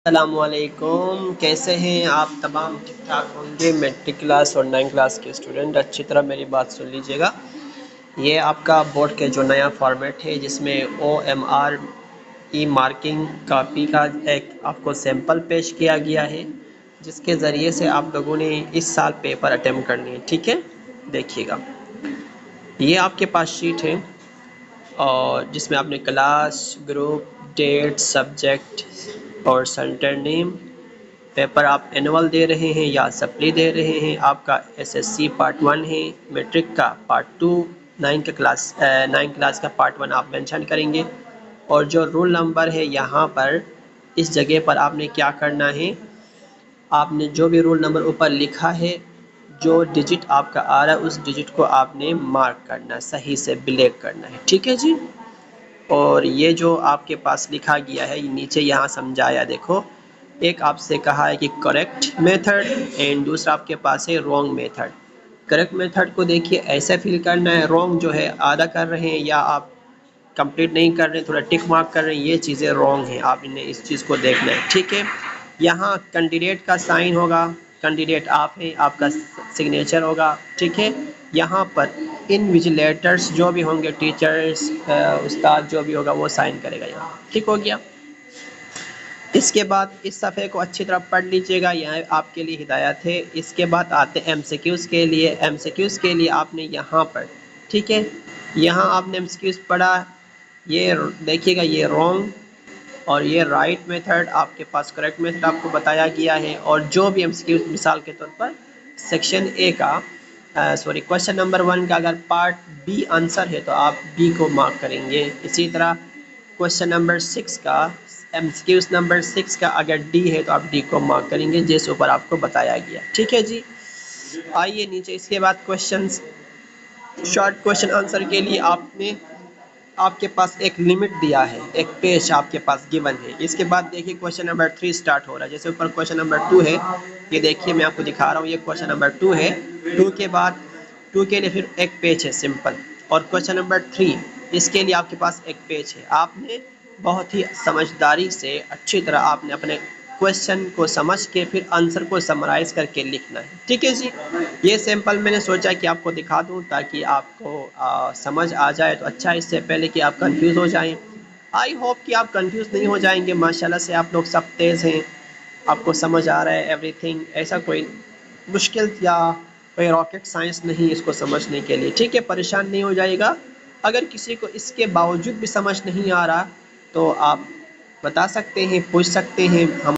السلام علیکم، کیسے ہیں آپ تمام؟ ٹھیک ٹھاک ہوں گے؟ میٹرک کلاس اور 9 کلاس کے اسٹوڈنٹ اچھی طرح میری بات سن لیجیے گا۔ یہ آپ کا بورڈ کے جو نیا فارمیٹ ہے جس میں OMR ای مارکنگ کاپی کا ایک آپ کو سیمپل پیش کیا گیا ہے، جس کے ذریعے سے آپ لوگوں نے اس سال پیپر اٹیمپٹ کرنی ہے۔ ٹھیک ہے، دیکھیے گا، یہ آپ کے پاس شیٹ ہے اور جس میں آپ نے کلاس، گروپ، ڈیٹ، سبجیکٹ اور سینٹر نیم۔ پیپر آپ اینول دے رہے ہیں یا سپلی دے رہے ہیں؟ آپ کا SSC پارٹ 1 ہے، میٹرک کا پارٹ 2، 9 کلاس کا پارٹ 1 آپ مینشن کریں گے۔ اور جو رول نمبر ہے یہاں پر اس جگہ پر آپ نے کیا کرنا ہے، آپ نے جو بھی رول نمبر اوپر لکھا ہے، جو ڈیجٹ آپ کا آ رہا ہے اس ڈیجٹ کو آپ نے مارک کرنا ہے، صحیح سے بلیک کرنا ہے۔ ٹھیک ہے جی، اور یہ جو آپ کے پاس لکھا گیا ہے نیچے یہاں سمجھایا، دیکھو، ایک آپ سے کہا ہے کہ کریکٹ میتھڈ اینڈ دوسرا آپ کے پاس ہے رونگ میتھڈ۔ کریکٹ میتھڈ کو دیکھیے ایسے فل کرنا ہے، رونگ جو ہے آدھا کر رہے ہیں یا آپ کمپلیٹ نہیں کر رہے ہیں، تھوڑا ٹک مارک کر رہے ہیں، یہ چیزیں رونگ ہیں، آپ نے اس چیز کو دیکھنا ہے۔ ٹھیک ہے، یہاں کینڈیڈیٹ کا سائن ہوگا، کینڈیڈیٹ آپ ہیں، آپ کا سگنیچر ہوگا۔ ٹھیک ہے، یہاں پر انویجیلیٹرز جو بھی ہوں گے، ٹیچرز، استاد جو بھی ہوگا وہ سائن کرے گا یہاں۔ ٹھیک ہو گیا، اس کے بعد اس صفحے کو اچھی طرح پڑھ لیجئے گا، یہاں آپ کے لیے ہدایت ہے۔ اس کے بعد آتے ہیں MCQs کے لیے۔ MCQs کے لیے آپ نے یہاں پر، ٹھیک ہے، یہاں آپ نے MCQs پڑھا، یہ دیکھیے گا، یہ رونگ اور یہ رائٹ میتھڈ، آپ کے پاس کریکٹ میتھڈ آپ کو بتایا گیا ہے۔ اور جو بھی MCQs مثال کے طور پر سیکشن A کا کوشچن نمبر 1 کا اگر پارٹ B آنسر ہے تو آپ B کو مارک کریں گے۔ اسی طرح کوشچن نمبر 6 کا MCQs نمبر 6 کا اگر D ہے تو آپ D کو مارک کریں گے، جس اوپر آپ کو بتایا گیا۔ ٹھیک ہے جی، آئیے نیچے، اس کے بعد کوشچنز، شارٹ کوشچن آنسر کے لیے آپ کے پاس ایک لمٹ دیا ہے، ایک پیج آپ کے پاس گیون ہے۔ اس کے بعد دیکھیے کوشچن نمبر 3 سٹارٹ ہو رہا ہے، جیسے اوپر کوشچن نمبر 2 ہے، یہ دیکھیے میں آپ کو دکھا رہا ہوں، یہ کوشچن نمبر 2 ہے۔ 2 کے بعد 2 کے لیے پھر ایک پیج ہے سمپل، اور کوشچن نمبر 3 اس کے لیے آپ کے پاس ایک پیج ہے۔ آپ نے بہت ہی سمجھداری سے اچھی طرح آپ نے اپنے کوشچن کو سمجھ کے پھر آنسر کو سمرائز کر کے لکھنا ہے۔ ٹھیک ہے جی، یہ سیمپل میں نے سوچا کہ آپ کو دکھا دوں تاکہ آپ کو سمجھ آ جائے تو اچھا، اس سے پہلے کہ آپ کنفیوز ہو جائیں۔ آئی ہوپ کہ آپ کنفیوز نہیں ہو جائیں گے، ماشاءاللہ سے آپ لوگ سب تیز ہیں، آپ کو سمجھ آ رہا ہے ایوری تھنگ، ایسا کوئی مشکل یا کوئی راکٹ سائنس نہیں اس کو سمجھنے کے لیے۔ ٹھیک ہے، پریشان نہیں ہو جائے گا۔ اگر کسی کو اس کے باوجود بھی سمجھ نہیں آ رہا تو آپ بتا سکتے ہیں، پوچھ سکتے ہیں، ہم